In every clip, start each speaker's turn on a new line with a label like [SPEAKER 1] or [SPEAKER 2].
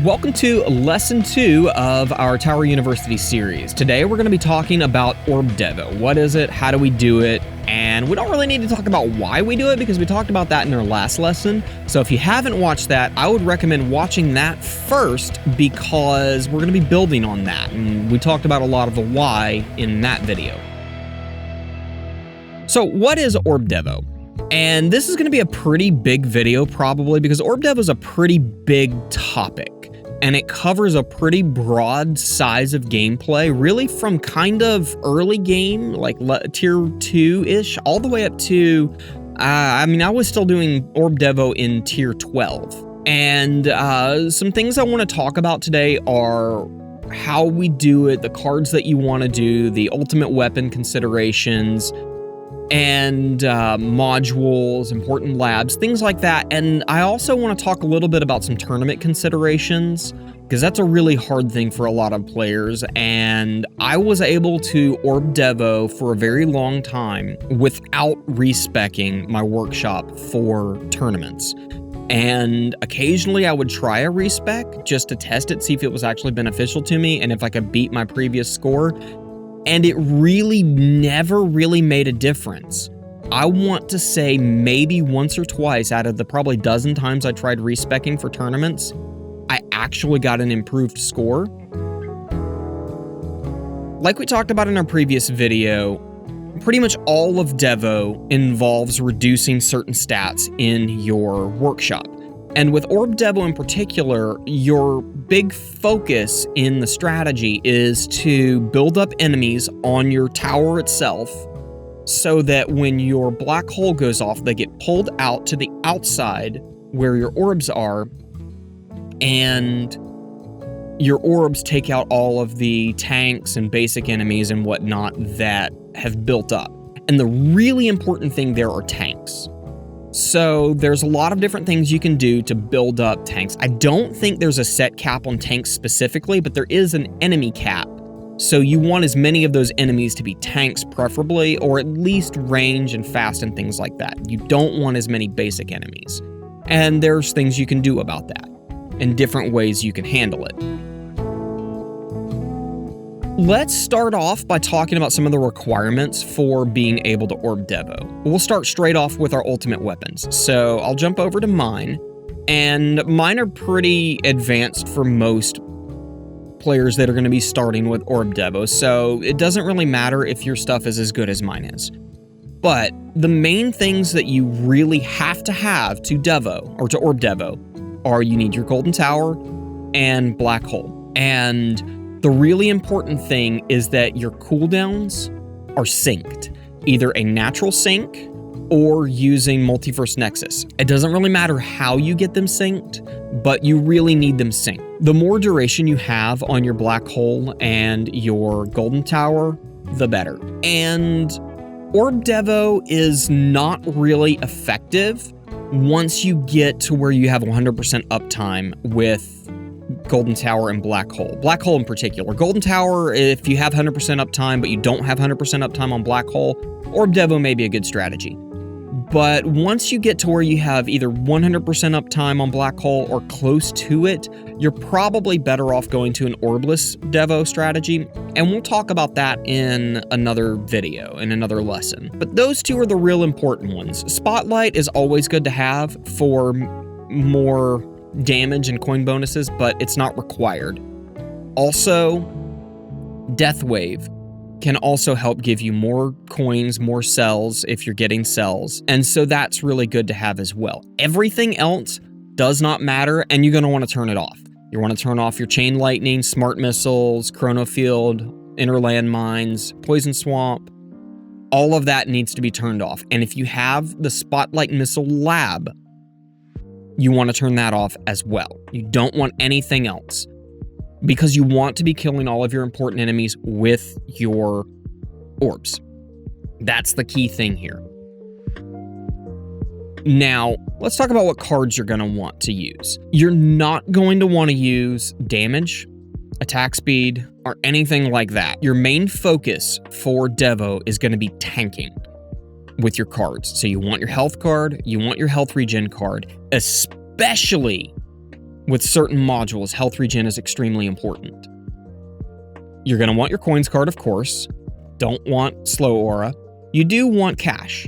[SPEAKER 1] Welcome to Lesson 2 of our Tower University series. Today we're going to be talking about Orb Devo. What is it? How do we do it? And we don't really need to talk about why we do it because we talked about that in our last lesson. So if you haven't watched that, I would recommend watching that first because we're going to be building on that. And we talked about a lot of the why in that video. So what is Orb Devo? And this is going to be a pretty big video probably because Orb Devo is a pretty big topic and it covers a pretty broad size of gameplay, really from kind of early game, like tier 2-ish, all the way up to, I was still doing Orb Devo in tier 12. And some things I want to talk about today are how we do it, the cards that you want to do, the ultimate weapon considerations, and modules, important labs, things like that. And I also want to talk a little bit about some tournament considerations, because that's a really hard thing for a lot of players. And I was able to Orb Devo for a very long time without respeccing my workshop for tournaments. And occasionally I would try a respec just to test it, see if it was actually beneficial to me and if I could beat my previous score. And it really never really made a difference. I want to say maybe once or twice out of the probably dozen times I tried respeccing for tournaments, I actually got an improved score. Like we talked about in our previous video, pretty much all of Devo involves reducing certain stats in your workshop. And with Orb Devo in particular, your big focus in the strategy is to build up enemies on your tower itself so that when your black hole goes off, they get pulled out to the outside where your orbs are, and your orbs take out all of the tanks and basic enemies and whatnot that have built up. And the really important thing there are tanks. So there's a lot of different things you can do to build up tanks. I don't think there's a set cap on tanks specifically, but there is an enemy cap. So you want as many of those enemies to be tanks preferably, or at least range and fast and things like that. You don't want as many basic enemies. And there's things you can do about that and different ways you can handle it. Let's start off by talking about some of the requirements for being able to Orb Devo. We'll start straight off with our ultimate weapons. So I'll jump over to mine, and mine are pretty advanced for most players that are going to be starting with Orb Devo, so it doesn't really matter if your stuff is as good as mine is. But the main things that you really have to Devo, or to Orb Devo, are you need your golden tower and black hole. And the really important thing is that your cooldowns are synced, either a natural sync or using Multiverse Nexus. It doesn't really matter how you get them synced, but you really need them synced. The more duration you have on your black hole and your golden tower, the better. And Orb Devo is not really effective once you get to where you have 100% uptime with golden tower and black hole. Black hole in particular. Golden tower, if you have 100% uptime, but you don't have 100% uptime on black hole, Orb Devo may be a good strategy. But once you get to where you have either 100% uptime on black hole or close to it, you're probably better off going to an orbless Devo strategy. And we'll talk about that in another video, in another lesson. But those two are the real important ones. Spotlight is always good to have for more damage and coin bonuses, but it's not required. Also, Death Wave can also help give you more coins, more cells if you're getting cells, and so that's really good to have as well. Everything else does not matter, and you're going to want to turn it off. You want to turn off your Chain Lightning, Smart Missiles, Chrono Field, Inner Landmines, Poison Swamp. All of that needs to be turned off, and if you have the Spotlight Missile Lab, you want to turn that off as well. You don't want anything else because you want to be killing all of your important enemies with your orbs. That's the key thing here. Now, let's talk about what cards you're going to want to use. You're not going to want to use damage, attack speed, or anything like that. Your main focus for Devo is going to be tanking with your cards. So you want your health card, you want your health regen card, especially with certain modules, health regen is extremely important. You're going to want your coins card, of course. Don't want slow aura. You do want cash.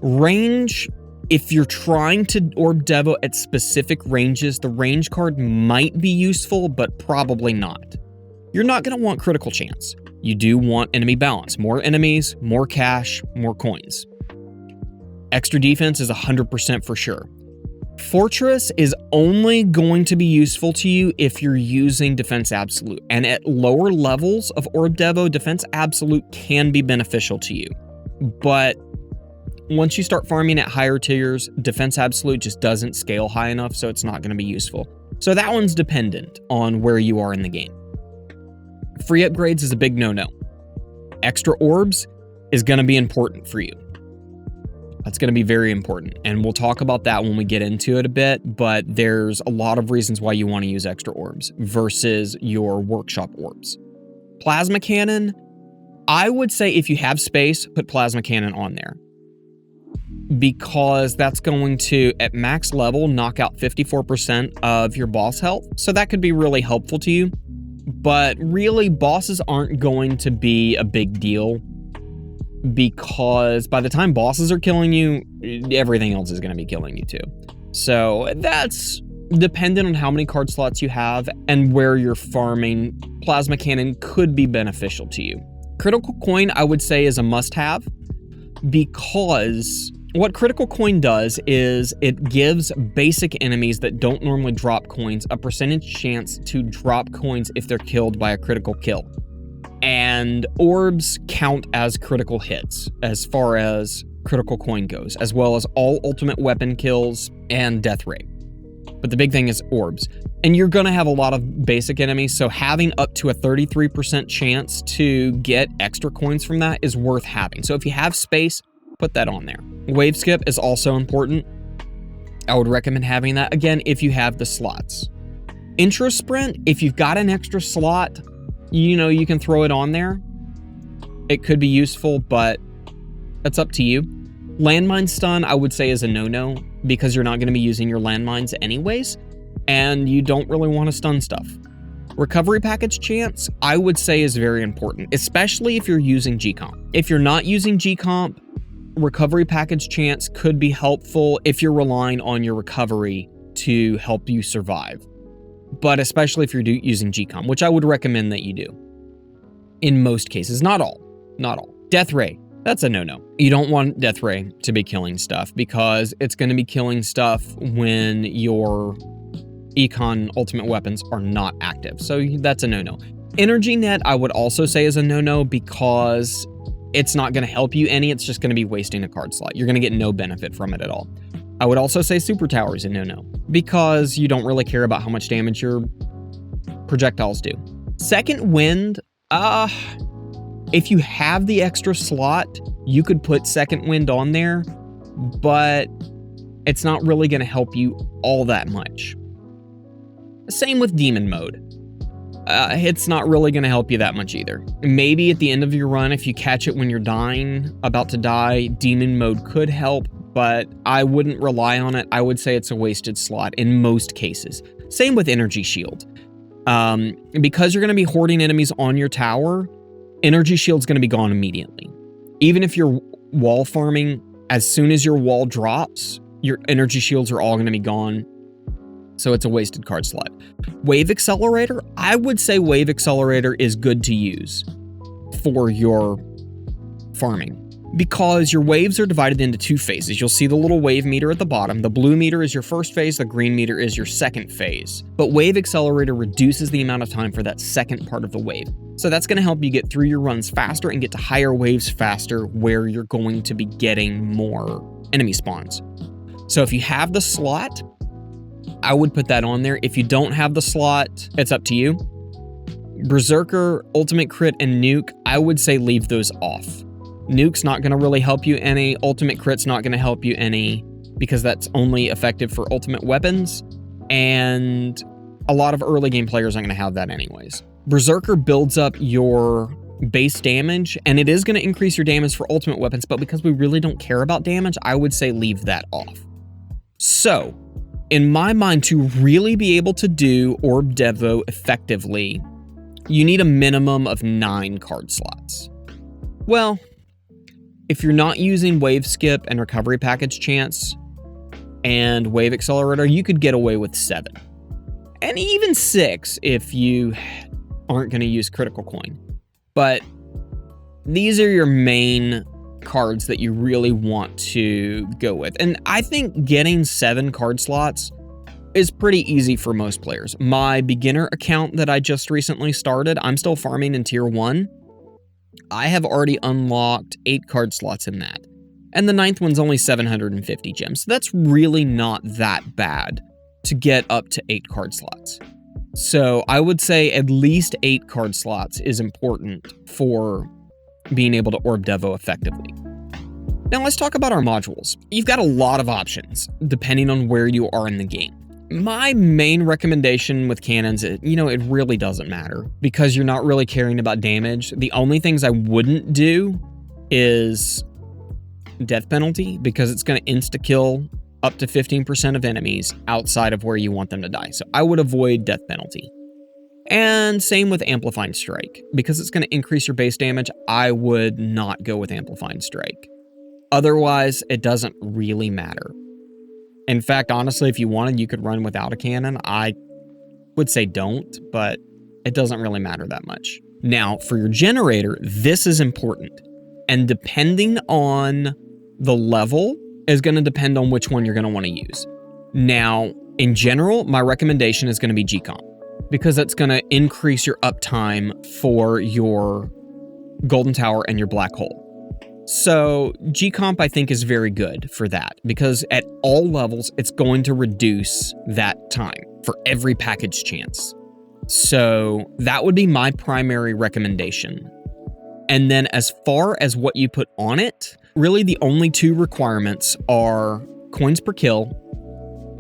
[SPEAKER 1] Range, if you're trying to Orb Devo at specific ranges, the range card might be useful, but probably not. You're not going to want critical chance. You do want enemy balance. More enemies, more cash, more coins. Extra defense is 100% for sure. Fortress is only going to be useful to you if you're using Defense Absolute, and at lower levels of Orb Devo, Defense Absolute can be beneficial to you. But once you start farming at higher tiers, Defense Absolute just doesn't scale high enough, so it's not going to be useful. So that one's dependent on where you are in the game. Free upgrades is a big no-no. Extra orbs is going to be important for you. That's going to be very important, and we'll talk about that when we get into it a bit, but there's a lot of reasons why you want to use extra orbs versus your workshop orbs. Plasma cannon, I would say if you have space, put plasma cannon on there, because that's going to, at max level, knock out 54% of your boss health, so that could be really helpful to you, but really, bosses aren't going to be a big deal, because by the time bosses are killing you, everything else is going to be killing you too. So that's dependent on how many card slots you have and where you're farming. Plasma cannon could be beneficial to you. Critical coin, I would say, is a must-have, because what critical coin does is it gives basic enemies that don't normally drop coins a percentage chance to drop coins if they're killed by a critical kill. And orbs count as critical hits as far as critical coin goes, as well as all ultimate weapon kills and death rate. But the big thing is orbs. And you're going to have a lot of basic enemies, so having up to a 33% chance to get extra coins from that is worth having. So if you have space, put that on there. Wave skip is also important. I would recommend having that, again, if you have the slots. Intro sprint, if you've got an extra slot, you can throw it on there. It could be useful, but that's up to you. Landmine stun, I would say, is a no-no, because you're not going to be using your landmines anyways, and you don't really want to stun stuff. Recovery package chance, I would say, is very important, especially if you're using GComp. If you're not using GComp, recovery package chance could be helpful if you're relying on your recovery to help you survive. But especially if you're using GComp, which I would recommend that you do. In most cases, not all. Death ray, that's a no-no. You don't want death ray to be killing stuff, because it's going to be killing stuff when your econ ultimate weapons are not active. So that's a no-no. Energy net, I would also say, is a no-no, because it's not going to help you any. It's just going to be wasting a card slot. You're going to get no benefit from it at all. I would also say super tower is a no-no, because you don't really care about how much damage your projectiles do. Second wind, if you have the extra slot, you could put second wind on there, but it's not really going to help you all that much. Same with demon mode. It's not really going to help you that much either. Maybe at the end of your run, if you catch it when you're dying, about to die, demon mode could help, but I wouldn't rely on it. I would say it's a wasted slot in most cases. Same with energy shield. Because you're going to be hoarding enemies on your tower, energy shield's going to be gone immediately. Even if you're wall farming, as soon as your wall drops, your energy shields are all going to be gone. So it's a wasted card slot. Wave accelerator, I would say wave accelerator is good to use for your farming, because your waves are divided into two phases. You'll see the little wave meter at the bottom. The blue meter is your first phase, the green meter is your second phase. But Wave Accelerator reduces the amount of time for that second part of the wave. So that's going to help you get through your runs faster and get to higher waves faster, where you're going to be getting more enemy spawns. So if you have the slot, I would put that on there. If you don't have the slot, it's up to you. Berserker, Ultimate Crit, and Nuke, I would say leave those off. Nuke's not going to really help you any. Ultimate Crit's not going to help you any, because that's only effective for ultimate weapons, and a lot of early game players aren't going to have that anyways. Berserker builds up your base damage, and it is going to increase your damage for ultimate weapons, but because we really don't care about damage, I would say leave that off. So, In my mind, to really be able to do Orb Devo effectively, you need a minimum of 9 card slots. Well, if you're not using Wave Skip and Recovery Package Chance and Wave Accelerator, you could get away with 7. And even 6 if you aren't going to use Critical Coin. But these are your main cards that you really want to go with. And I think getting 7 card slots is pretty easy for most players. My beginner account that I just recently started, I'm still farming in Tier 1. I have already unlocked 8 card slots in that. And the 9th one's only 750 gems. So that's really not that bad to get up to 8 card slots. So I would say at least 8 card slots is important for being able to Orb Devo effectively. Now let's talk about our modules. You've got a lot of options depending on where you are in the game. My main recommendation with cannons, it really doesn't matter because you're not really caring about damage. The only things I wouldn't do is death penalty because it's going to insta-kill up to 15% of enemies outside of where you want them to die. So I would avoid death penalty. And same with Amplifying Strike. Because it's going to increase your base damage, I would not go with Amplifying Strike. Otherwise, it doesn't really matter. In fact, honestly, if you wanted, you could run without a cannon. I would say don't, but it doesn't really matter that much. Now, for your generator, this is important. And depending on the level is going to depend on which one you're going to want to use. Now, in general, my recommendation is going to be GComp because that's going to increase your uptime for your Golden Tower and your Black Hole. So GComp, I think, is very good for that because at all levels, it's going to reduce that time for every package chance. So that would be my primary recommendation. And then as far as what you put on it, really the only 2 requirements are coins per kill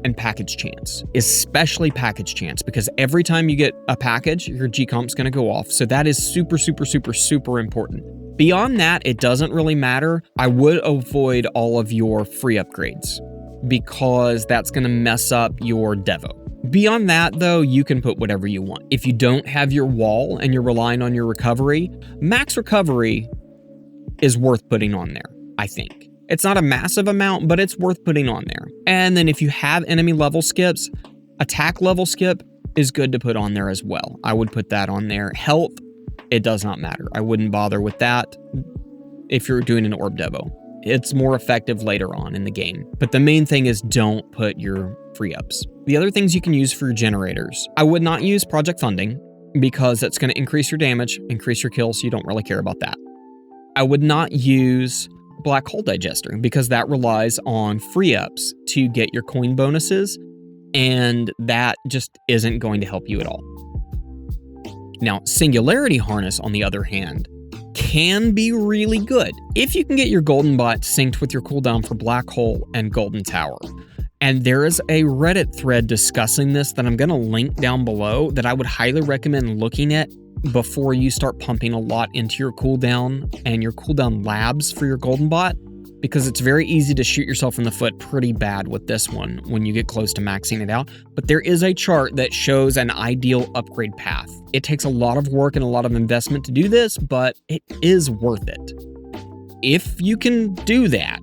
[SPEAKER 1] and package chance, especially package chance, because every time you get a package, your GComp's going to go off. So that is super, super, super, super important. Beyond that, it doesn't really matter. I would avoid all of your free upgrades because that's going to mess up your Devo. Beyond that, though, you can put whatever you want. If you don't have your wall and you're relying on your recovery, max recovery is worth putting on there, I think. It's not a massive amount, but it's worth putting on there. And then if you have enemy level skips, attack level skip is good to put on there as well. I would put that on there. Health, it does not matter. I wouldn't bother with that if you're doing an Orb Devo. It's more effective later on in the game. But the main thing is don't put your free ups. The other things you can use for your generators, I would not use Project Funding because that's going to increase your damage, increase your kills, so you don't really care about that. I would not use Black Hole Digester because that relies on free ups to get your coin bonuses, and that just isn't going to help you at all. Now, Singularity Harness, on the other hand, can be really good if you can get your Golden Bot synced with your cooldown for Black Hole and Golden Tower. And there is a Reddit thread discussing this that I'm going to link down below that I would highly recommend looking at before you start pumping a lot into your cooldown and your cooldown labs for your Golden Bot, because it's very easy to shoot yourself in the foot pretty bad with this one when you get close to maxing it out. But there is a chart that shows an ideal upgrade path. It takes a lot of work and a lot of investment to do this, but it is worth it. If you can do that,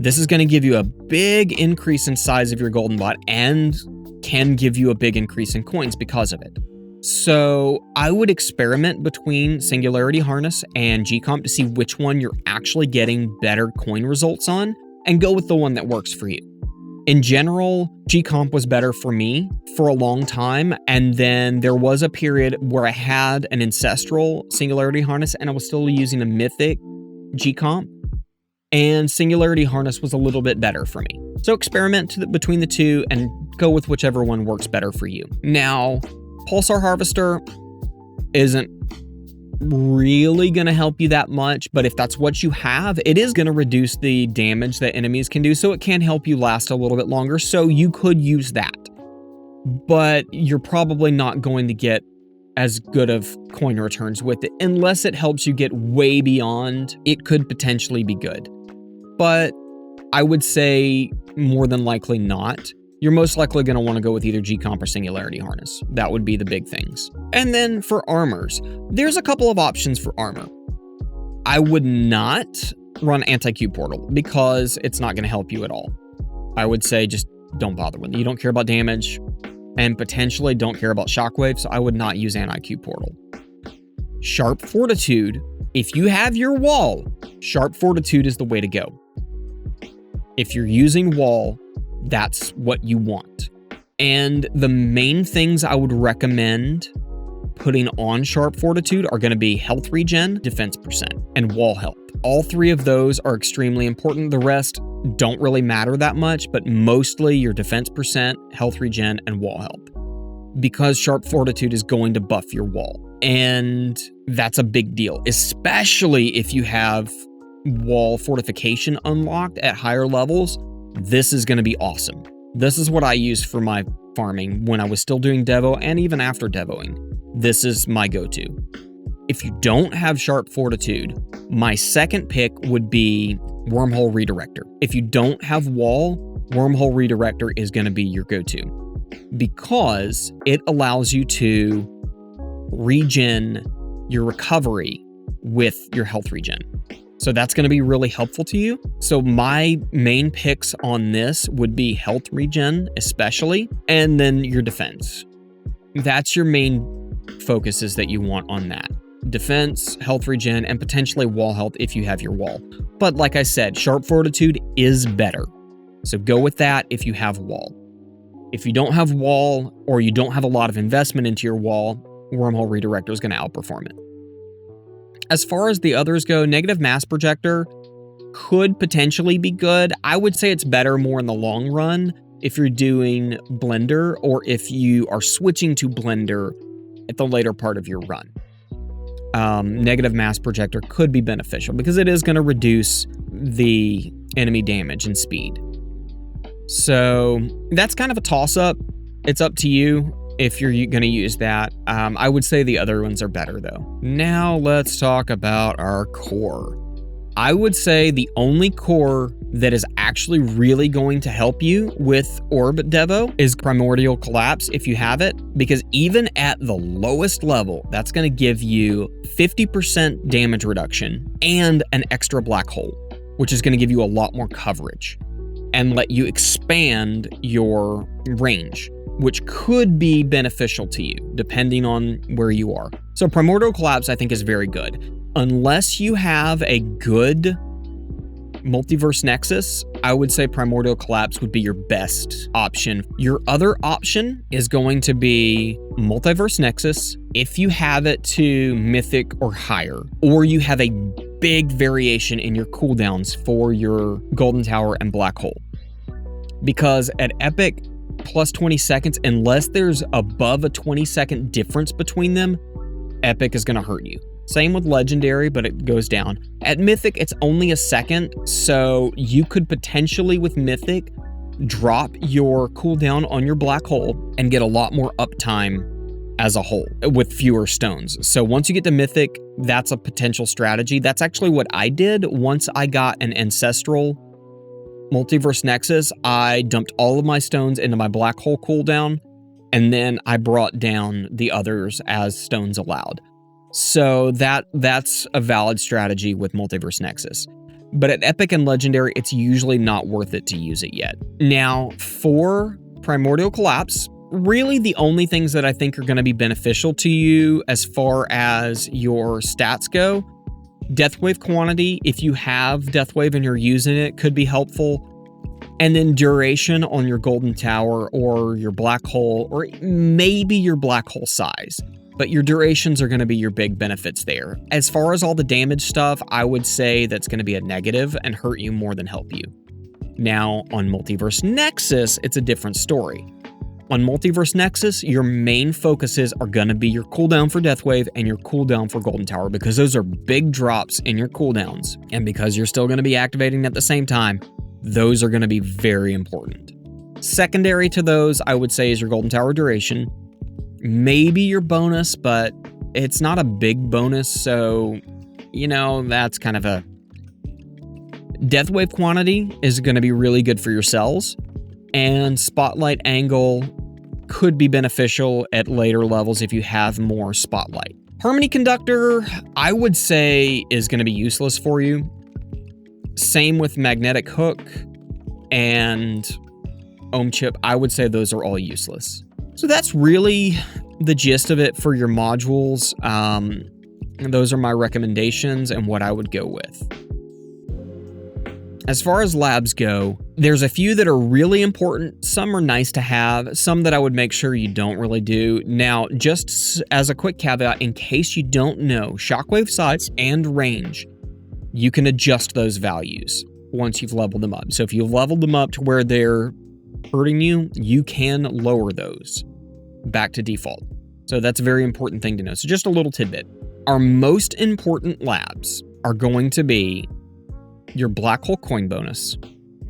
[SPEAKER 1] this is going to give you a big increase in size of your Golden Bot and can give you a big increase in coins because of it. So I would experiment between Singularity Harness and GComp to see which one you're actually getting better coin results on and go with the one that works for you. In general, GComp was better for me for a long time, and then there was a period where I had an Ancestral Singularity Harness and I was still using a Mythic GComp, and Singularity Harness was a little bit better for me. So experiment between the two and go with whichever one works better for you. Now, Pulsar Harvester isn't really going to help you that much, but if that's what you have, it is going to reduce the damage that enemies can do, so it can help you last a little bit longer, so you could use that. But you're probably not going to get as good of coin returns with it, unless it helps you get way beyond. It could potentially be good. But I would say more than likely not. you're most likely going to want to go with either GComp or Singularity Harness. That would be the big things. And then for armors, there's a couple of options for armor. I would not run Anti-Q Portal because it's not going to help you at all. I would say just don't bother with it. You don't care about damage and potentially don't care about shockwave, so I would not use Anti-Q Portal. Sharp Fortitude, if you have your wall, Sharp Fortitude is the way to go. If you're using wall, that's what you want. And the main things I would recommend putting on Sharp Fortitude are going to be health regen, defense percent, and wall health. All three of those are extremely important. The rest don't really matter that much, but mostly your defense percent, health regen, and wall health. Because Sharp Fortitude is going to buff your wall. And that's a big deal, especially if you have wall fortification unlocked at higher levels. This is going to be awesome. This is what I used for my farming when I was still doing Devo and even after Devoing. This is my go-to. If you don't have Sharp Fortitude, my second pick would be Wormhole Redirector. If you don't have wall, Wormhole Redirector is going to be your go-to because it allows you to regen your recovery with your health regen. So that's going to be really helpful to you. So my main picks on this would be health regen, especially, and then your defense. That's your main focuses that you want on that. Defense, health regen, and potentially wall health if you have your wall. But like I said, Sharp Fortitude is better. So go with that if you have wall. If you don't have wall or you don't have a lot of investment into your wall, Wormhole Redirector is going to outperform it. As far as the others go, Negative Mass Projector could potentially be good. I would say it's better more in the long run if you're doing Blender or if you are switching to Blender at the later part of your run. Negative Mass Projector could be beneficial because it is going to reduce the enemy damage and speed. So that's kind of a toss-up. It's up to you if you're going to use that. I would say the other ones are better though. Now let's talk about our core. I would say the only core that is actually really going to help you with Orb Devo is Primordial Collapse if you have it, because even at the lowest level, that's going to give you 50% damage reduction and an extra black hole, which is going to give you a lot more coverage and let you expand your range, which could be beneficial to you depending on where you are. So Primordial Collapse I think is very good. Unless you have a good Multiverse Nexus, I would say Primordial Collapse would be your best option. Your other option is going to be Multiverse Nexus if you have it to Mythic or higher, or you have a big variation in your cooldowns for your Golden Tower and Black Hole. Because at Epic, plus 20 seconds, unless there's above a 20-second difference between them, Epic is going to hurt you. Same with Legendary, but it goes down. At Mythic, it's only a second, so you could potentially, with Mythic, drop your cooldown on your Black Hole and get a lot more uptime as a whole with fewer stones. So once you get to Mythic, that's a potential strategy. That's actually what I did once I got an Ancestral Multiverse Nexus. I dumped all of my stones into my Black Hole cooldown, and then I brought down the others as stones allowed. So that's a valid strategy with Multiverse Nexus. But at Epic and Legendary, it's usually not worth it to use it yet. Now, for Primordial Collapse, really the only things that I think are going to be beneficial to you as far as your stats go, Deathwave quantity, if you have Deathwave and you're using it, could be helpful. And then duration on your Golden Tower or your Black Hole, or maybe your Black Hole size. But your durations are going to be your big benefits there. As far as all the damage stuff, I would say that's going to be a negative and hurt you more than help you. Now, on Multiverse Nexus, it's a different story. On Multiverse Nexus, your main focuses are going to be your cooldown for Deathwave and your cooldown for Golden Tower, because those are big drops in your cooldowns. And because you're still going to be activating at the same time, those are going to be very important. Secondary to those, I would say, is your Golden Tower duration. Maybe your bonus, but it's not a big bonus, so, that's kind of a... Deathwave quantity is going to be really good for your cells. and spotlight angle could be beneficial at later levels if you have more spotlight. Harmony conductor, I would say, is going to be useless for you. Same with magnetic hook and ohm chip. I would say those are all useless. So that's really the gist of it for your modules. And those are my recommendations and what I would go with. As far as labs go, there's a few that are really important. Some are nice to have, some that I would make sure you don't really do. Now, just as a quick caveat, in case you don't know, shockwave size and range, you can adjust those values once you've leveled them up. So if you've leveled them up to where they're hurting you, you can lower those back to default. So that's a very important thing to know. So just a little tidbit. Our most important labs are going to be your black hole coin bonus.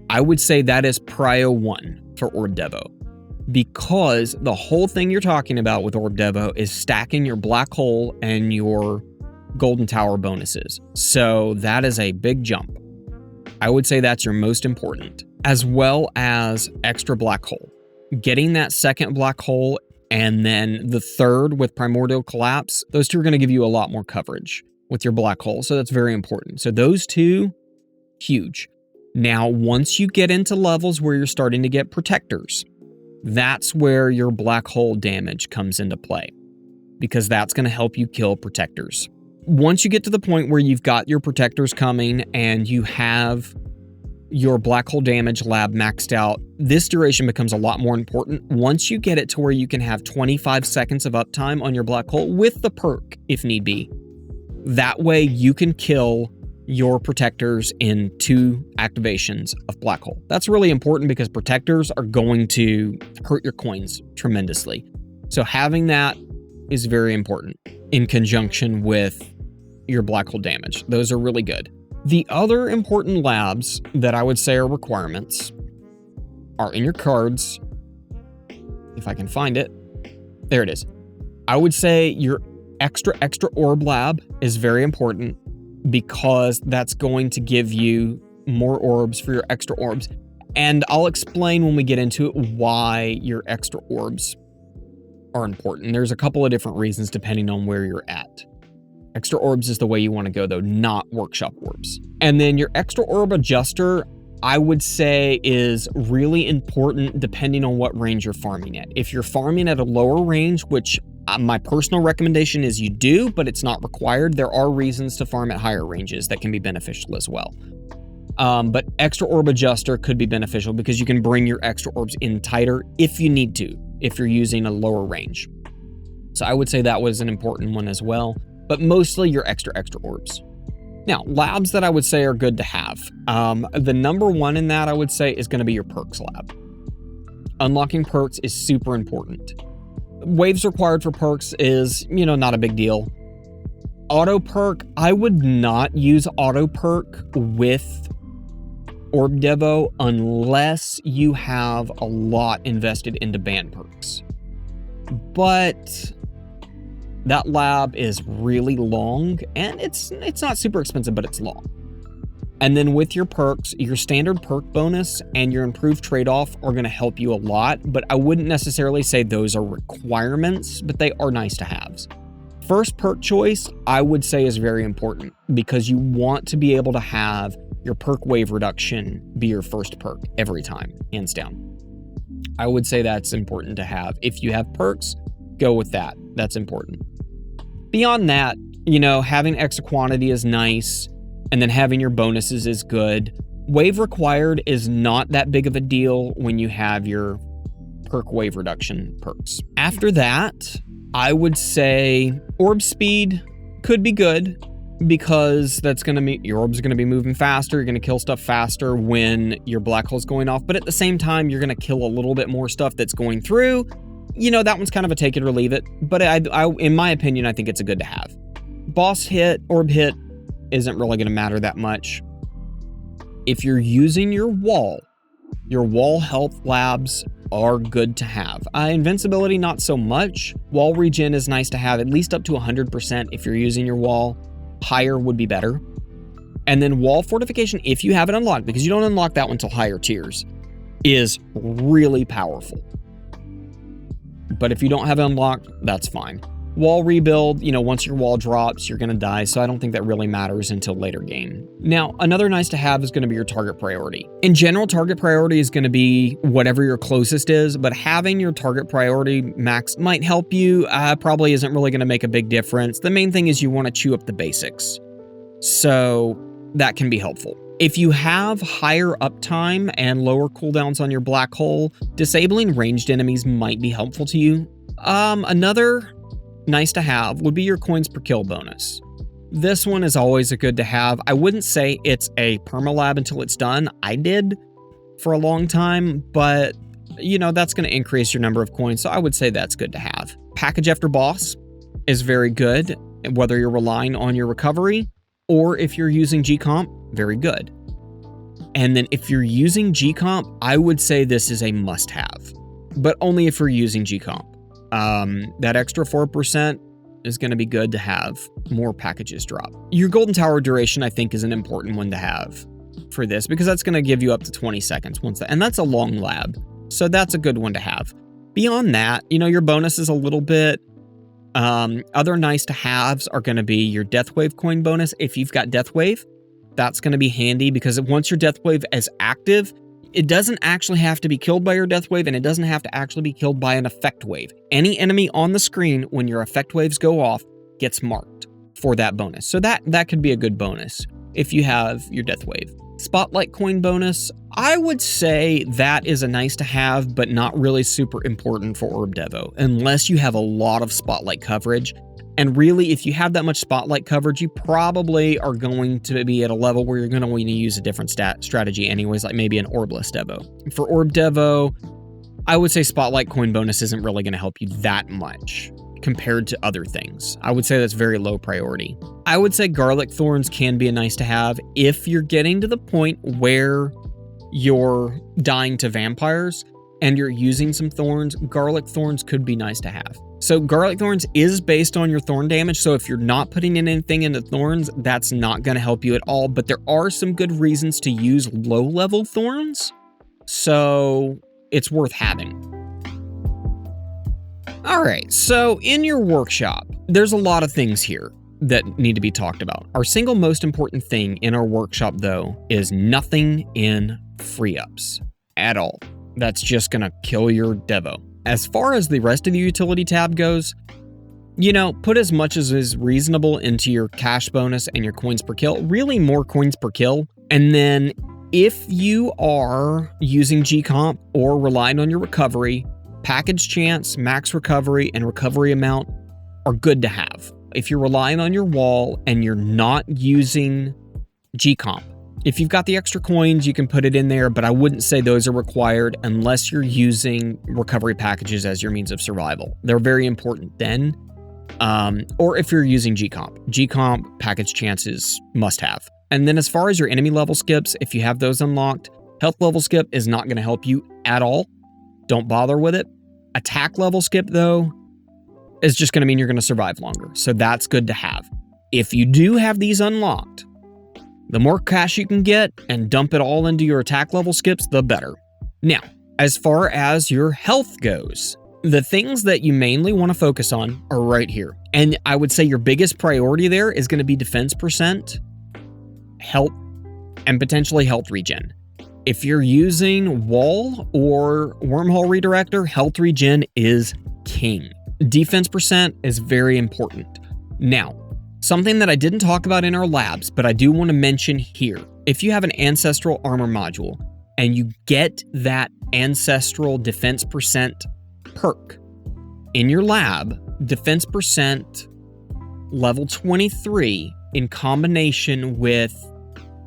[SPEAKER 1] I would say that is prio 1 for Orb Devo, because the whole thing you're talking about with Orb Devo is stacking your black hole and your golden tower bonuses. So that is a big jump. I would say that's your most important, as well as extra black hole. Getting that second black hole and then the third with primordial collapse, those two are going to give you a lot more coverage with your black hole. So that's very important. So those two, huge. Now, once you get into levels where you're starting to get protectors, that's where your black hole damage comes into play, because that's going to help you kill protectors. Once you get to the point where you've got your protectors coming and you have your black hole damage lab maxed out, this duration becomes a lot more important. Once you get it to where you can have 25 seconds of uptime on your black hole with the perk, if need be, that way you can kill your protectors in 2 activations of black hole. That's really important because protectors are going to hurt your coins tremendously. So having that is very important in conjunction with your black hole damage. Those are really good. The other important labs that I would say are requirements are in your cards. If I can find it. There it is. I would say your extra orb lab is very important, because that's going to give you more orbs for your extra orbs. And I'll explain when we get into it why your extra orbs are important. There's a couple of different reasons depending on where you're at. Extra orbs is the way you want to go though, not workshop orbs. And then your extra orb adjuster, I would say, is really important depending on what range you're farming at. If you're farming at a lower range, which my personal recommendation is you do, but it's not required. There are reasons to farm at higher ranges that can be beneficial as well. But extra orb adjuster could be beneficial because you can bring your extra orbs in tighter if you need to, if you're using a lower range. So I would say that was an important one as well, but mostly your extra orbs. Now, labs that I would say are good to have. The number one in that I would say is going to be your perks lab. Unlocking perks is super important. Waves required for perks is, not a big deal. Auto perk, I would not use auto perk with Orb Devo unless you have a lot invested into band perks. But that lab is really long, and it's not super expensive, but it's long. And then with your perks, your standard perk bonus and your improved trade-off are going to help you a lot, but I wouldn't necessarily say those are requirements, but they are nice to haves. First perk choice, I would say, is very important because you want to be able to have your perk wave reduction be your first perk every time, hands down. I would say that's important to have. If you have perks, go with that. That's important. Beyond that, having extra quantity is nice. And then having your bonuses is good. Wave required is not that big of a deal when you have your perk wave reduction perks. After that, I would say orb speed could be good because that's going to mean your orb's going to be moving faster. You're going to kill stuff faster when your black hole's going off. But at the same time, you're going to kill a little bit more stuff that's going through. That one's kind of a take it or leave it. But in my opinion, I think it's a good to have. Boss hit, orb hit, isn't really going to matter that much. If you're using your wall health labs are good to have. Invincibility, not so much. Wall regen is nice to have, at least up to 100% if you're using your wall. Higher would be better. And then wall fortification, if you have it unlocked, because you don't unlock that one until higher tiers. is really powerful. But if you don't have it unlocked, that's fine. Wall rebuild, once your wall drops, you're going to die, so I don't think that really matters until later game. Now, another nice to have is going to be your target priority. In general, target priority is going to be whatever your closest is, but having your target priority max might help you, probably isn't really going to make a big difference. The main thing is you want to chew up the basics, so that can be helpful. If you have higher uptime and lower cooldowns on your black hole, disabling ranged enemies might be helpful to you. Another nice to have would be your coins per kill bonus. This one is always a good to have. I wouldn't say it's a permalab until it's done. I did for a long time, but that's going to increase your number of coins, so I would say that's good to have. Package after boss is very good, whether you're relying on your recovery or if you're using GComp, very good. And then if you're using GComp, I would say this is a must-have, but only if you're using GComp. That extra 4% is going to be good to have more packages drop. Your Golden Tower duration, I think, is an important one to have for this because that's going to give you up to 20 seconds and that's a long lab. So that's a good one to have. Beyond that, your bonus is a little bit. Other nice to haves are going to be your Death Wave coin bonus. If you've got Death Wave, that's going to be handy because once your Death Wave is active, it doesn't actually have to be killed by your Death Wave, and it doesn't have to actually be killed by an Effect Wave. Any enemy on the screen, when your Effect Waves go off, gets marked for that bonus. So that could be a good bonus if you have your Death Wave. Spotlight coin bonus, I would say that is a nice to have, but not really super important for Orb Devo, unless you have a lot of Spotlight coverage. And really, if you have that much Spotlight coverage, you probably are going to be at a level where you're going to want to use a different strategy anyways, like maybe an Orbless Devo. For Orb Devo, I would say Spotlight coin bonus isn't really going to help you that much compared to other things. I would say that's very low priority. I would say Garlic Thorns can be a nice to have if you're getting to the point where you're dying to vampires and you're using some thorns. Garlic Thorns could be nice to have. So Garlic Thorns is based on your thorn damage, so if you're not putting in anything into thorns, that's not going to help you at all, but there are some good reasons to use low-level thorns, so it's worth having. Alright, so in your workshop, there's a lot of things here that need to be talked about. Our single most important thing in our workshop, though, is nothing in free-ups at all. That's just going to kill your Devo. As far as the rest of the utility tab goes, put as much as is reasonable into your cash bonus and your coins per kill, really more coins per kill. And then if you are using GComp or relying on your recovery, package chance, max recovery, and recovery amount are good to have. If you're relying on your wall and you're not using GComp, if you've got the extra coins, you can put it in there, but I wouldn't say those are required unless you're using recovery packages as your means of survival. They're very important then. Or if you're using GComp. GComp package chances must have. And then as far as your enemy level skips, if you have those unlocked, health level skip is not going to help you at all. Don't bother with it. Attack level skip, though, is just going to mean you're going to survive longer. So that's good to have. If you do have these unlocked, the more cash you can get and dump it all into your attack level skips, the better. Now, as far as your health goes, the things that you mainly want to focus on are right here. And I would say your biggest priority there is going to be defense percent, health, and potentially health regen. If you're using wall or wormhole redirector, health regen is king. Defense percent is very important. Now, something that I didn't talk about in our labs, but I do want to mention here. If you have an ancestral armor module and you get that ancestral defense percent perk in your lab, defense percent level 23 in combination with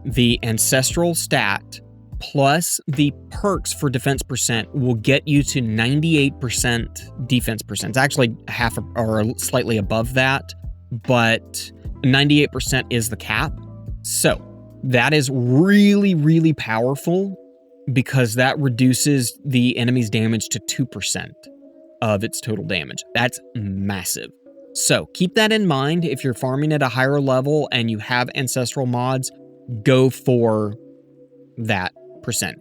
[SPEAKER 1] the ancestral stat plus the perks for defense percent will get you to 98% defense percent. It's actually half or slightly above that, but 98% is the cap. So that is really, really powerful because that reduces the enemy's damage to 2% of its total damage. That's massive. So keep that in mind. If you're farming at a higher level and you have ancestral mods, go for that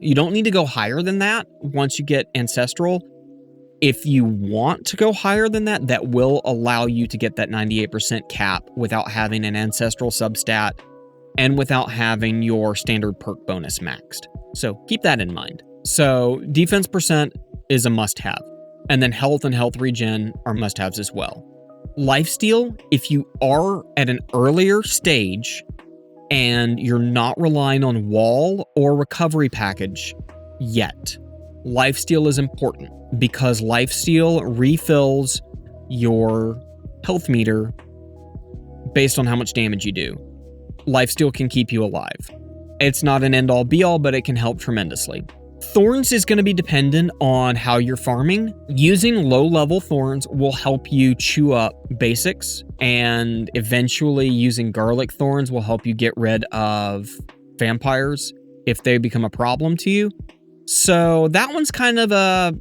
[SPEAKER 1] You don't need to go higher than that once you get Ancestral. If you want to go higher than that, that will allow you to get that 98% cap without having an Ancestral substat and without having your standard perk bonus maxed. So keep that in mind. So defense percent is a must-have. And then health and health regen are must-haves as well. Lifesteal, if you are at an earlier stage and you're not relying on wall or recovery package yet, lifesteal is important because lifesteal refills your health meter based on how much damage you do. Lifesteal can keep you alive. It's not an end-all be-all, but it can help tremendously. Thorns is going to be dependent on how you're farming. Using low-level thorns will help you chew up basics, and eventually using garlic thorns will help you get rid of vampires if they become a problem to you. So that one's kind of a,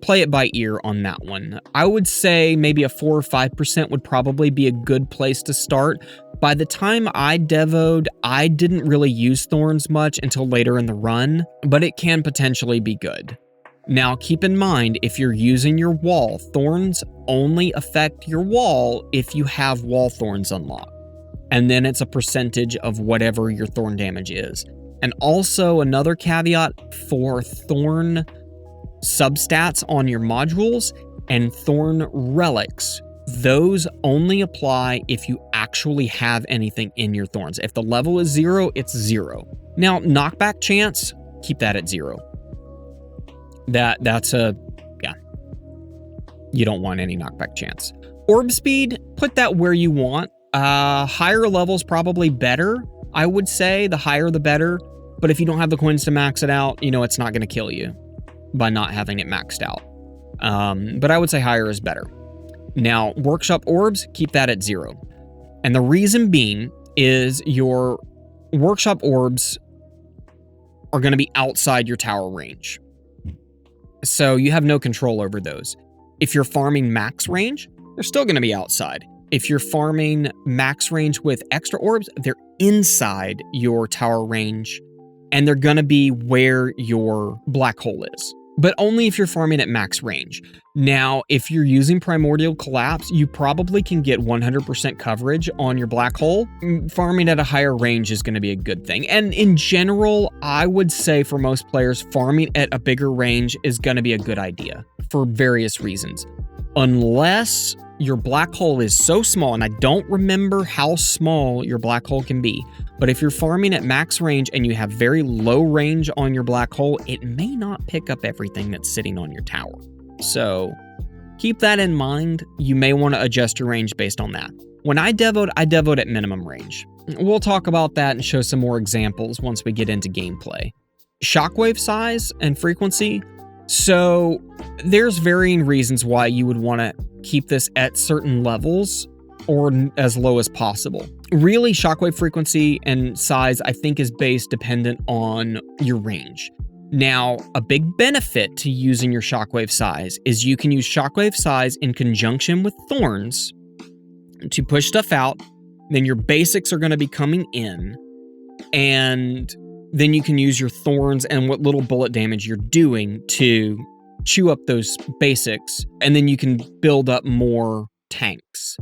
[SPEAKER 1] play it by ear on that one. I would say maybe a 4 or 5% would probably be a good place to start. By the time I devoed, I didn't really use thorns much until later in the run, but it can potentially be good. Now keep in mind, if you're using your wall, thorns only affect your wall if you have wall thorns unlocked. And then it's a percentage of whatever your thorn damage is. And also another caveat for thorn substats on your modules and thorn relics, those only apply if you actually have anything in your thorns. If the level is 0, it's 0. Now, knockback chance, keep that at 0. That's you don't want any knockback chance. Orb speed, put that where you want. Higher levels probably better. I would say the higher the better, but if you don't have the coins to max it out, it's not going to kill you by not having it maxed out. But I would say higher is better. Now, workshop orbs, keep that at 0. And the reason being is your workshop orbs are going to be outside your tower range. So you have no control over those. If you're farming max range, they're still going to be outside. If you're farming max range with extra orbs, they're inside your tower range, and they're going to be where your black hole is. But only if you're farming at max range. Now, if you're using Primordial Collapse, you probably can get 100% coverage on your black hole. Farming at a higher range is going to be a good thing. And in general, I would say for most players, farming at a bigger range is going to be a good idea for various reasons. Unless your black hole is so small, and I don't remember how small your black hole can be, but if you're farming at max range and you have very low range on your black hole, it may not pick up everything that's sitting on your tower. So keep that in mind. You may want to adjust your range based on that. When I devoed at minimum range. We'll talk about that and show some more examples once we get into gameplay. Shockwave size and frequency. So there's varying reasons why you would want to keep this at certain levels or as low as possible. Really, shockwave frequency and size, I think, is based dependent on your range. Now, a big benefit to using your shockwave size is you can use shockwave size in conjunction with thorns to push stuff out. Then your basics are going to be coming in, and then you can use your thorns and what little bullet damage you're doing to chew up those basics, and then you can build up more tanks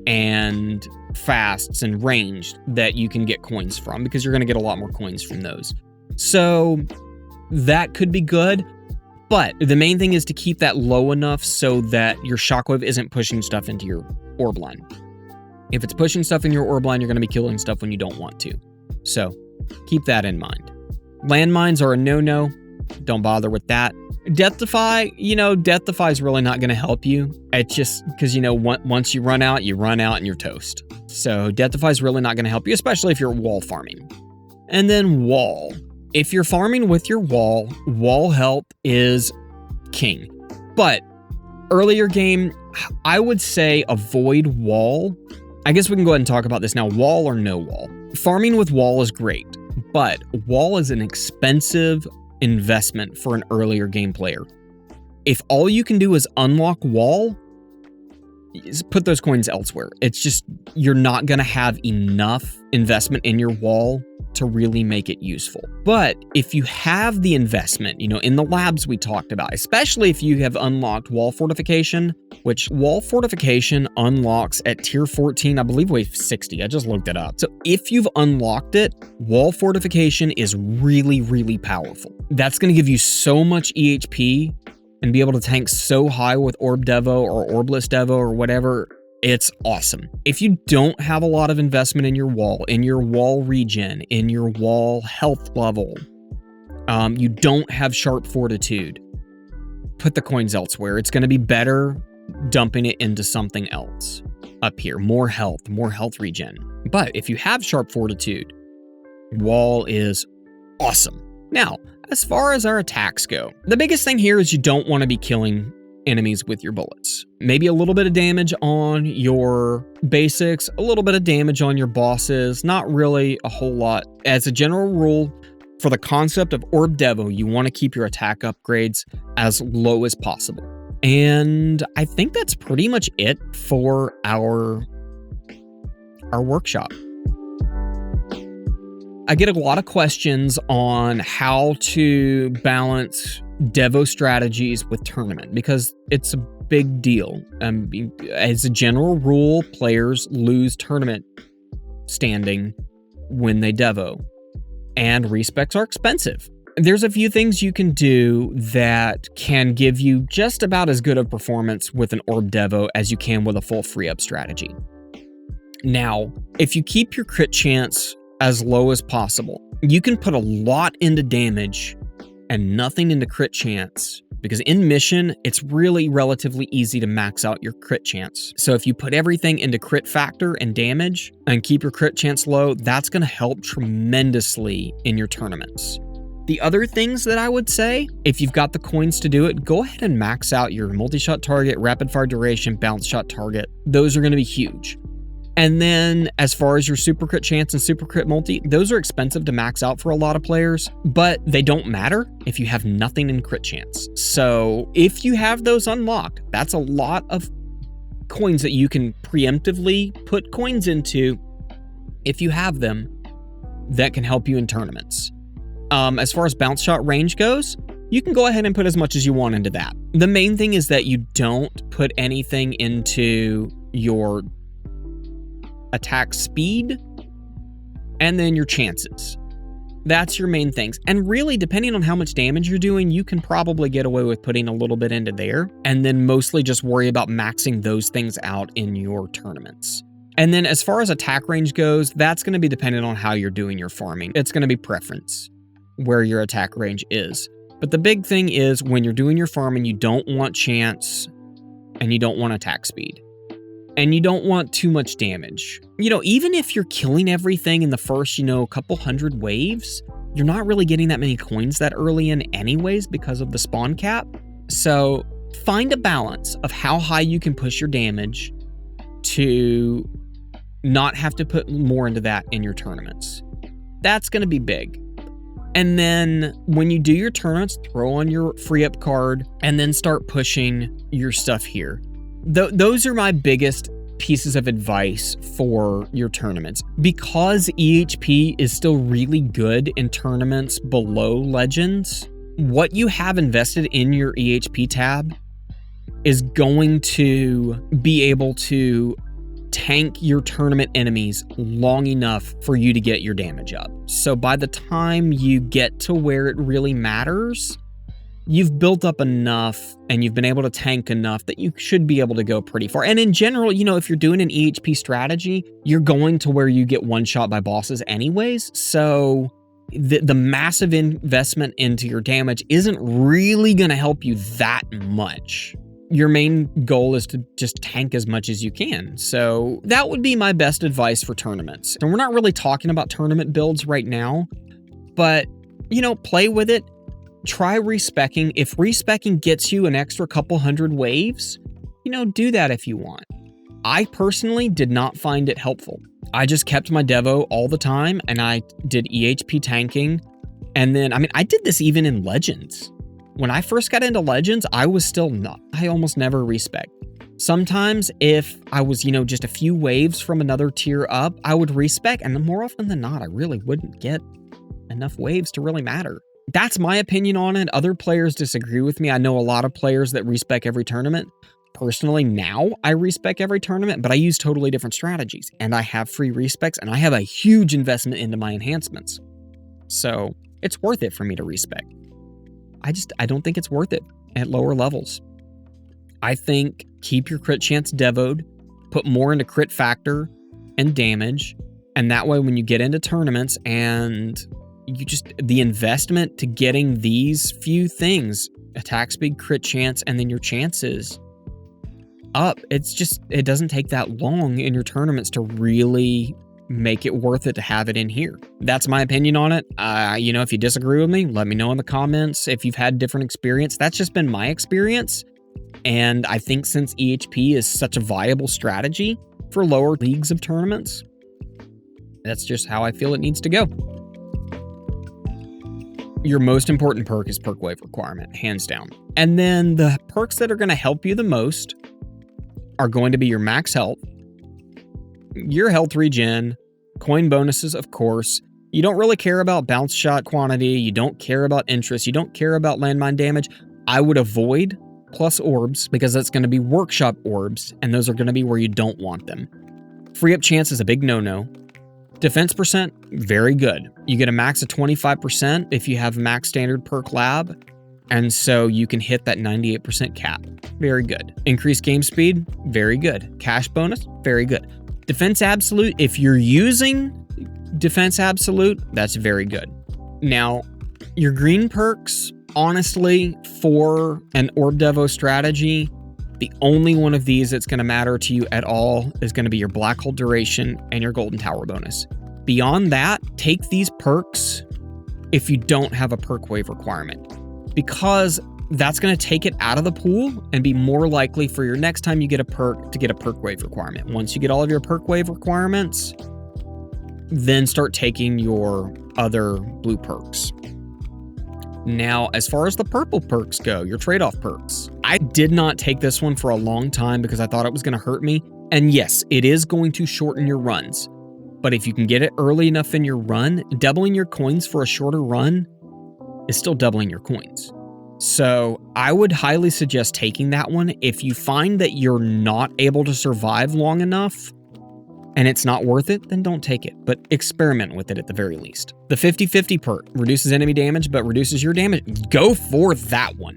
[SPEAKER 1] and fasts and ranged that you can get coins from, because you're going to get a lot more coins from those. So that could be good, but the main thing is to keep that low enough so that your shockwave isn't pushing stuff into your orb line. If it's pushing stuff in your orb line, you're going to be killing stuff when you don't want to. So keep that in mind. Landmines are a no-no. Don't bother with that. Death Defy, Death Defy is really not going to help you. It's just because, once you run out and you're toast. So Death Defy is really not going to help you, especially if you're wall farming. And then wall. If you're farming with your wall help is king. But earlier game, I would say avoid wall. I guess we can go ahead and talk about this now. Wall or no wall. Farming with wall is great, but wall is an expensive investment for an earlier game player. If all you can do is unlock wall, put those coins elsewhere. It's just, you're not going to have enough investment in your wall to really make it useful. But if you have the investment, in the labs we talked about, especially if you have unlocked wall fortification, which wall fortification unlocks at tier 14, I believe wave 60. I just looked it up. So if you've unlocked it, wall fortification is really, really powerful. That's going to give you so much EHP and be able to tank so high with Orb Devo or Orbless Devo or whatever. It's awesome. If you don't have a lot of investment in your wall regen, in your wall health level, you don't have sharp fortitude, put the coins elsewhere. It's going to be better dumping it into something else up here. More health regen. But if you have sharp fortitude, wall is awesome. Now, as far as our attacks go, the biggest thing here is you don't want to be killing enemies with your bullets. Maybe a little bit of damage on your basics, a little bit of damage on your bosses, not really a whole lot. As a general rule, for the concept of Orb Devo, you want to keep your attack upgrades as low as possible. And I think that's pretty much it for our workshop. I get a lot of questions on how to balance Devo strategies with tournament because it's a big deal. As a general rule, players lose tournament standing when they Devo, and respecs are expensive. There's a few things you can do that can give you just about as good of performance with an Orb Devo as you can with a full free-up strategy. Now, if you keep your crit chance as low as possible, you can put a lot into damage and nothing into crit chance, because in mission, it's really relatively easy to max out your crit chance. So if you put everything into crit factor and damage and keep your crit chance low, that's going to help tremendously in your tournaments. The other things that I would say, if you've got the coins to do it, go ahead and max out your multi-shot target, rapid fire duration, bounce shot target. Those are going to be huge. And then as far as your super crit chance and super crit multi, those are expensive to max out for a lot of players, but they don't matter if you have nothing in crit chance. So if you have those unlocked, that's a lot of coins that you can preemptively put coins into if you have them that can help you in tournaments. As far as bounce shot range goes, you can go ahead and put as much as you want into that. The main thing is that you don't put anything into your attack speed and then your chances. That's your main things. And really, depending on how much damage you're doing, you can probably get away with putting a little bit into there and then mostly just worry about maxing those things out in your tournaments. And then as far as attack range goes, that's going to be dependent on how you're doing your farming. It's going to be preference where your attack range is. But the big thing is when you're doing your farming, you don't want chance and you don't want attack speed. And you don't want too much damage. Even if you're killing everything in the first, couple hundred waves, you're not really getting that many coins that early in anyways because of the spawn cap. So find a balance of how high you can push your damage to not have to put more into that in your tournaments. That's going to be big. And then when you do your tournaments, throw on your free up card and then start pushing your stuff here. Those are my biggest pieces of advice for your tournaments. Because EHP is still really good in tournaments below Legends, what you have invested in your EHP tab is going to be able to tank your tournament enemies long enough for you to get your damage up. So by the time you get to where it really matters, you've built up enough and you've been able to tank enough that you should be able to go pretty far. And in general, if you're doing an EHP strategy, you're going to where you get one shot by bosses anyways. So the massive investment into your damage isn't really going to help you that much. Your main goal is to just tank as much as you can. So that would be my best advice for tournaments. And we're not really talking about tournament builds right now, but, play with it. Try respecking. If respecking gets you an extra couple hundred waves, do that if you want. I personally did not find it helpful. I just kept my Devo all the time and I did EHP tanking. And then, I did this even in Legends. When I first got into Legends, I was still not. I almost never respec. Sometimes if I was, just a few waves from another tier up, I would respec, and more often than not, I really wouldn't get enough waves to really matter. That's my opinion on it. Other players disagree with me. I know a lot of players that respec every tournament. Personally, now I respec every tournament, but I use totally different strategies, and I have free respecs, and I have a huge investment into my enhancements. So it's worth it for me to respec. I don't think it's worth it at lower levels. I think keep your crit chance devoed, put more into crit factor and damage, and that way when you get into tournaments and the investment to getting these few things, attack speed, crit chance, and then your chances up, it doesn't take that long in your tournaments to really make it worth it to have it in here. That's my opinion on it. If you disagree with me, let me know in the comments. If you've had different experience, that's just been my experience. And I think since EHP is such a viable strategy for lower leagues of tournaments, that's just how I feel it needs to go. Your most important perk is perk wave requirement, hands down. And then the perks that are going to help you the most are going to be your max health, your health regen, coin bonuses, of course. You don't really care about bounce shot quantity. You don't care about interest. You don't care about landmine damage. I would avoid plus orbs because that's going to be workshop orbs, and those are going to be where you don't want them. Free up chance is a big no-no. Defense percent, very good. You get a max of 25% if you have max standard perk lab, and so you can hit that 98% cap. Very good. Increased game speed, very good. Cash bonus, very good. Defense absolute, if you're using defense absolute, that's very good. Now, your green perks, honestly, for an Orb Devo strategy, the only one of these that's going to matter to you at all is going to be your black hole duration and your golden tower bonus. Beyond that, take these perks if you don't have a perk wave requirement, because that's going to take it out of the pool and be more likely for your next time you get a perk to get a perk wave requirement. Once you get all of your perk wave requirements, then start taking your other blue perks. Now, as far as the purple perks go, your trade-off perks, I did not take this one for a long time because I thought it was going to hurt me. And yes, it is going to shorten your runs. But if you can get it early enough in your run, doubling your coins for a shorter run is still doubling your coins. So I would highly suggest taking that one. If you find that you're not able to survive long enough and it's not worth it, then don't take it, but experiment with it at the very least. The 50-50 perk reduces enemy damage, but reduces your damage. Go for that one.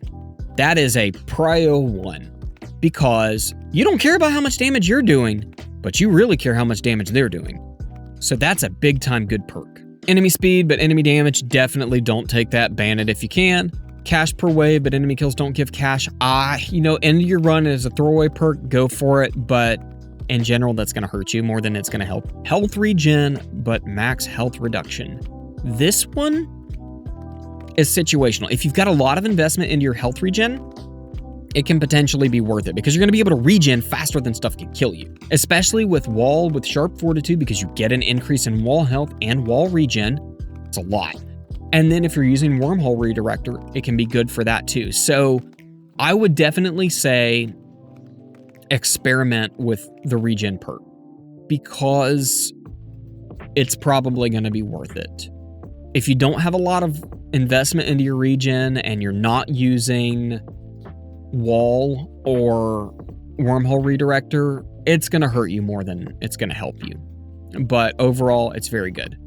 [SPEAKER 1] That is a prio one, because you don't care about how much damage you're doing, but you really care how much damage they're doing. So that's a big time good perk. Enemy speed, but enemy damage, definitely don't take that. Ban it if you can. Cash per wave, but enemy kills don't give cash. End of your run as a throwaway perk, go for it, but in general, that's going to hurt you more than it's going to help. Health regen, but max health reduction. This one is situational. If you've got a lot of investment into your health regen, it can potentially be worth it because you're going to be able to regen faster than stuff can kill you. Especially with wall, with sharp fortitude, because you get an increase in wall health and wall regen. It's a lot. And then if you're using Wormhole Redirector, it can be good for that too. So I would definitely say experiment with the regen perk because it's probably going to be worth it. If you don't have a lot of investment into your regen and you're not using wall or Wormhole Redirector, it's going to hurt you more than it's going to help you. But overall, it's very good.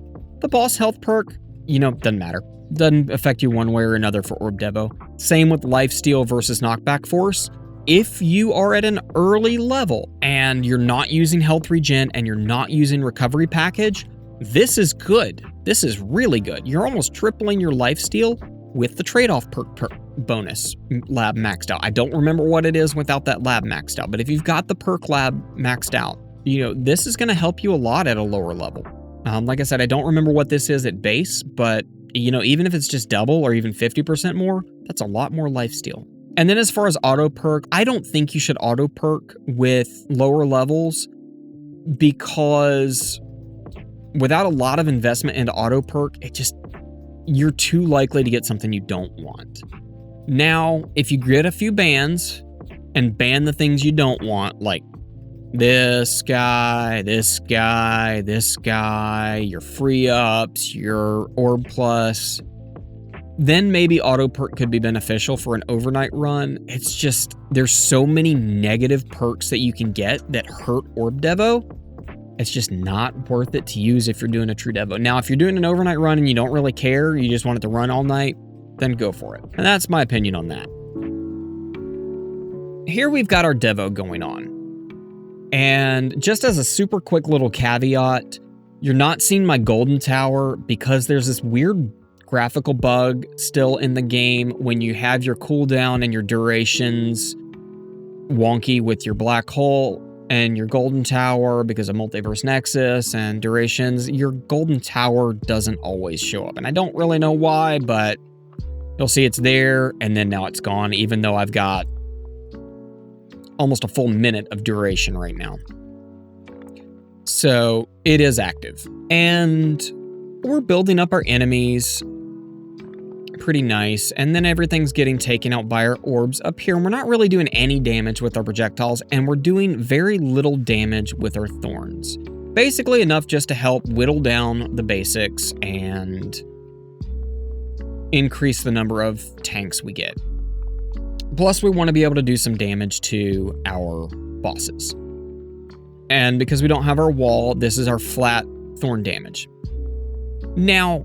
[SPEAKER 1] The boss health perk, doesn't matter. Doesn't affect you one way or another for Orb Devo. Same with lifesteal versus knockback force. If you are at an early level and you're not using health regen and you're not using recovery package, this is good. This is really good. You're almost tripling your lifesteal with the trade-off perk bonus lab maxed out. I don't remember what it is without that lab maxed out, but if you've got the perk lab maxed out, this is going to help you a lot at a lower level. Like I said, I don't remember what this is at base, but even if it's just double or even 50% more, that's a lot more lifesteal. And then as far as auto perk, I don't think you should auto perk with lower levels because without a lot of investment into auto perk, you're too likely to get something you don't want. Now, if you get a few bans and ban the things you don't want, like this guy, this guy, this guy, your free ups, your Orb Plus, then maybe auto perk could be beneficial for an overnight run. It's just, there's so many negative perks that you can get that hurt Orb Devo. It's just not worth it to use if you're doing a true Devo. Now, if you're doing an overnight run and you don't really care, you just want it to run all night, then go for it. And that's my opinion on that. Here we've got our Devo going on. And just as a super quick little caveat, you're not seeing my golden tower because there's this weird graphical bug still in the game when you have your cooldown and your durations wonky with your black hole and your golden tower because of Multiverse Nexus and durations. Your golden tower doesn't always show up. And I don't really know why, but you'll see it's there and then now it's gone, even though I've got almost a full minute of duration right now. So it is active. And we're building up our enemies pretty nice. And then everything's getting taken out by our orbs up here. And we're not really doing any damage with our projectiles. And we're doing very little damage with our thorns. Basically enough just to help whittle down the basics and increase the number of tanks we get. Plus, we want to be able to do some damage to our bosses. And because we don't have our wall, this is our flat thorn damage. Now,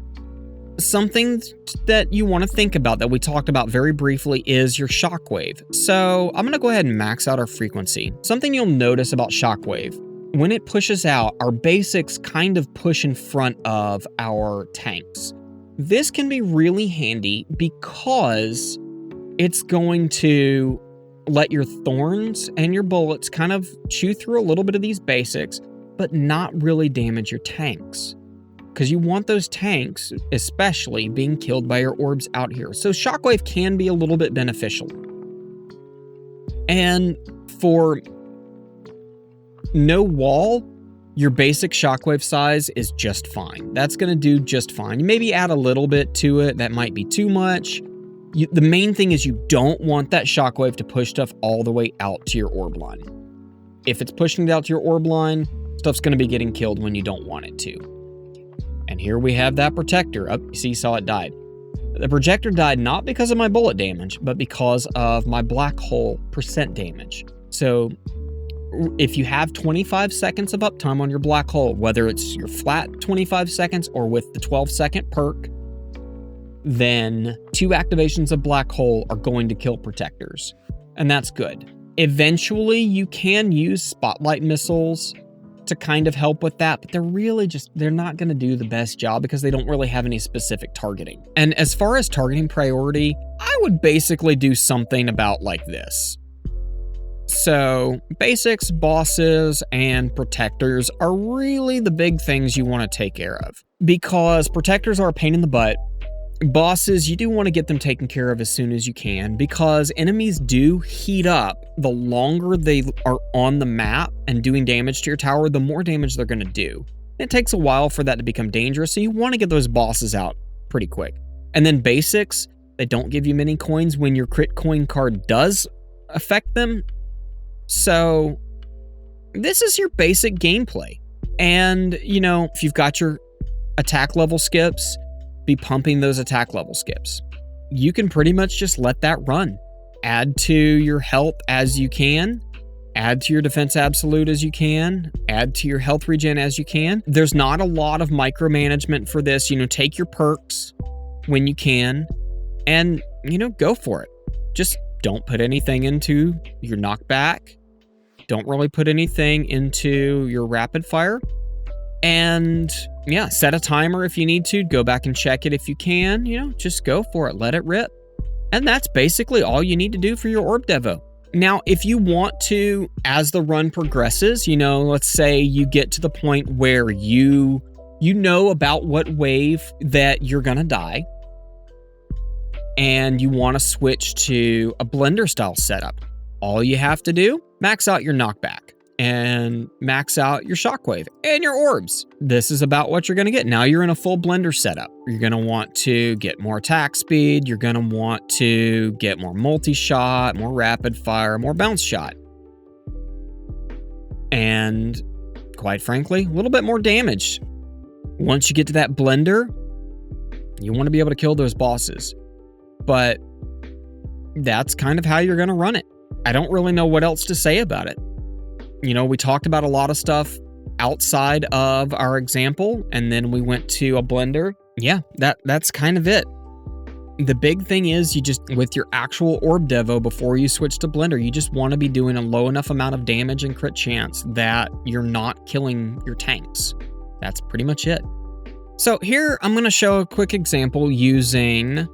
[SPEAKER 1] something that you want to think about that we talked about very briefly is your shockwave. So I'm going to go ahead and max out our frequency. Something you'll notice about shockwave, when it pushes out, our basics kind of push in front of our tanks. This can be really handy because it's going to let your thorns and your bullets kind of chew through a little bit of these basics, but not really damage your tanks. Because you want those tanks, especially, being killed by your orbs out here. So shockwave can be a little bit beneficial. And for no wall, your basic shockwave size is just fine. That's going to do just fine. You maybe add a little bit to it. That might be too much. The main thing is you don't want that shockwave to push stuff all the way out to your orb line. If it's pushing it out to your orb line, stuff's going to be getting killed when you don't want it to. And here we have that protector. You see, saw it died. The projector died not because of my bullet damage, but because of my black hole percent damage. So if you have 25 seconds of uptime on your black hole, whether it's your flat 25 seconds or with the 12-second perk, then 2 activations of black hole are going to kill protectors. And that's good. Eventually, you can use spotlight missiles to kind of help with that, but they're not going to do the best job because they don't really have any specific targeting. And as far as targeting priority, I would basically do something about like this. So basics, bosses, and protectors are really the big things you want to take care of, because protectors are a pain in the butt. Bosses, you do want to get them taken care of as soon as you can, because enemies do heat up. The longer they are on the map and doing damage to your tower, the more damage they're going to do. It takes a while for that to become dangerous, so you want to get those bosses out pretty quick. And then basics, they don't give you many coins when your crit coin card does affect them. So this is your basic gameplay. And, if you've got your attack level skips, be pumping those attack level skips. You can pretty much just let that run. Add to your health as you can. Add to your defense absolute as you can. Add to your health regen as you can. There's not a lot of micromanagement for this. Take your perks when you can and, go for it. Just don't put anything into your knockback. Don't really put anything into your rapid fire. And yeah, set a timer if you need to. Go back and check it if you can. Just go for it. Let it rip. And that's basically all you need to do for your Orb Devo. Now, if you want to, as the run progresses, let's say you get to the point where you know about what wave that you're going to die, and you want to switch to a blender style setup. All you have to do, max out your knockback. and max out your shockwave and your orbs. This is about what you're going to get. Now you're in a full blender setup. You're going to want to get more attack speed. You're going to want to get more multi-shot, more rapid fire, more bounce shot. And quite frankly, a little bit more damage. Once you get to that blender, you want to be able to kill those bosses. But that's kind of how you're going to run it. I don't really know what else to say about it. You know, we talked about a lot of stuff outside of our example, and then we went to a blender. Yeah, that's kind of it. The big thing is you just, with your actual Orb Devo, before you switch to blender, you just want to be doing a low enough amount of damage and crit chance that you're not killing your tanks. That's pretty much it. So here I'm going to show a quick example using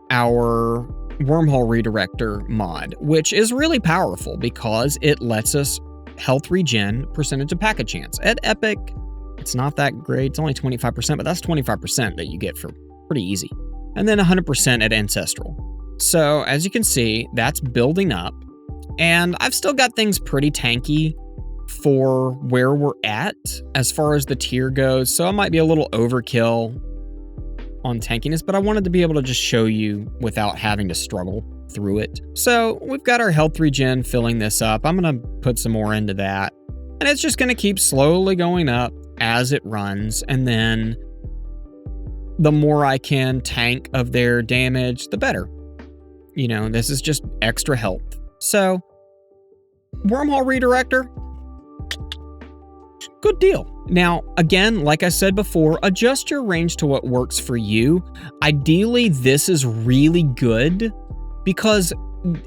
[SPEAKER 1] our Wormhole Redirector mod, which is really powerful because it lets us health regen percentage of packet chance. At Epic, it's not that great. It's only 25%, but that's 25% that you get for pretty easy. And then 100% at Ancestral. So as you can see, that's building up. And I've still got things pretty tanky for where we're at as far as the tier goes. So I might be a little overkill on tankiness, but I wanted to be able to just show you without having to struggle through it. So we've got our health regen filling this up. I'm going to put some more into that. And it's just going to keep slowly going up as it runs. And then the more I can tank of their damage, the better. You know, this is just extra health. So Wormhole Redirector, good deal. Now, again, like I said before, adjust your range to what works for you. Ideally, this is really good because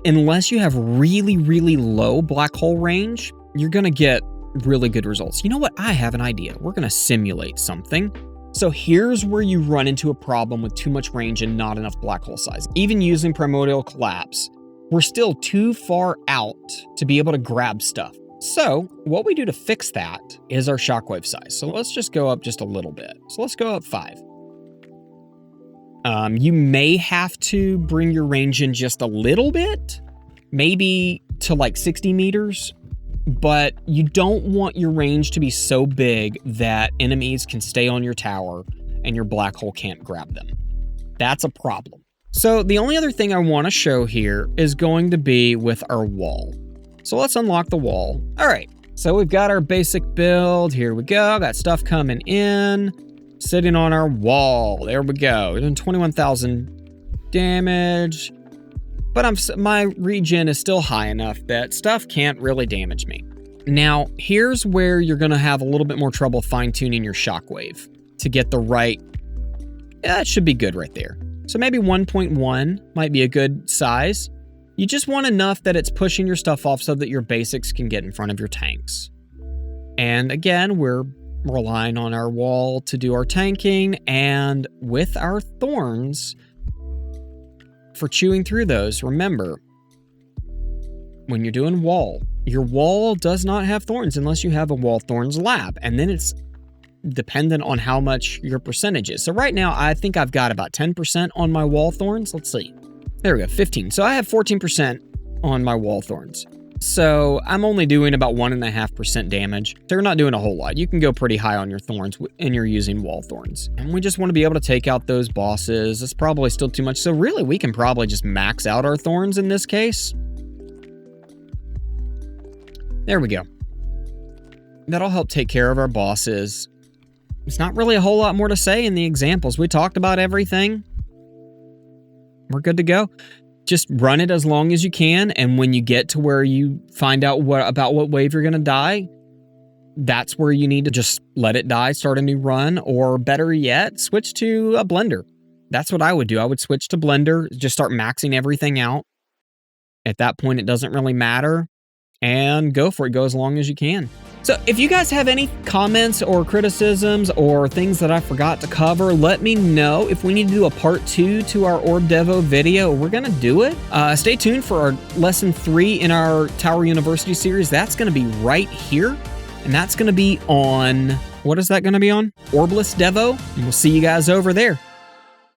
[SPEAKER 1] unless you have really, really low black hole range, you're going to get really good results. You know what? I have an idea. We're going to simulate something. So here's where you run into a problem with too much range and not enough black hole size. Even using Primordial Collapse, we're still too far out to be able to grab stuff. So what we do to fix that is our shockwave size. So let's just go up just a little bit. So let's go up 5. You may have to bring your range in just a little bit, maybe to like 60 meters, but you don't want your range to be so big that enemies can stay on your tower and your black hole can't grab them. That's a problem. So the only other thing I want to show here is going to be with our wall. So let's unlock the wall. All right, so we've got our basic build. Here we go. Got stuff coming in, sitting on our wall. There we go. We're doing 21,000 damage, but my regen is still high enough that stuff can't really damage me. Now, here's where you're going to have a little bit more trouble fine-tuning your shockwave to get the right. Yeah, it should be good right there. So maybe 1.1 might be a good size. You just want enough that it's pushing your stuff off so that your basics can get in front of your tanks. And again, we're relying on our wall to do our tanking, and with our thorns for chewing through those. Remember, when you're doing wall, your wall does not have thorns unless you have a wall thorns lab, and then it's dependent on how much your percentage is. So right now, I think I've got about 10% on my wall thorns. Let's see. There we go, 15. So I have 14% on my wall thorns. So I'm only doing about 1.5% damage. So you're not doing a whole lot. You can go pretty high on your thorns and you're using wall thorns. And we just want to be able to take out those bosses. It's probably still too much. So really, we can probably just max out our thorns in this case. There we go. That'll help take care of our bosses. It's not really a whole lot more to say in the examples. We talked about everything. We're good to go. Just run it as long as you can, and when you get to where you find out about what wave you're going to die, that's where you need to just let it die, start a new run, or better yet, switch to a blender. That's what I would do. I would switch to blender, just start maxing everything out. At that point, it doesn't really matter, and go for it. Go as long as you can. So if you guys have any comments or criticisms or things that I forgot to cover, let me know. If we need to do a part 2 to our Orb Devo video, we're going to do it. Stay tuned for our lesson 3 in our Tower University series. That's going to be right here. And that's going to be on, what is that going to be on? Orbless Devo. And we'll see you guys over there.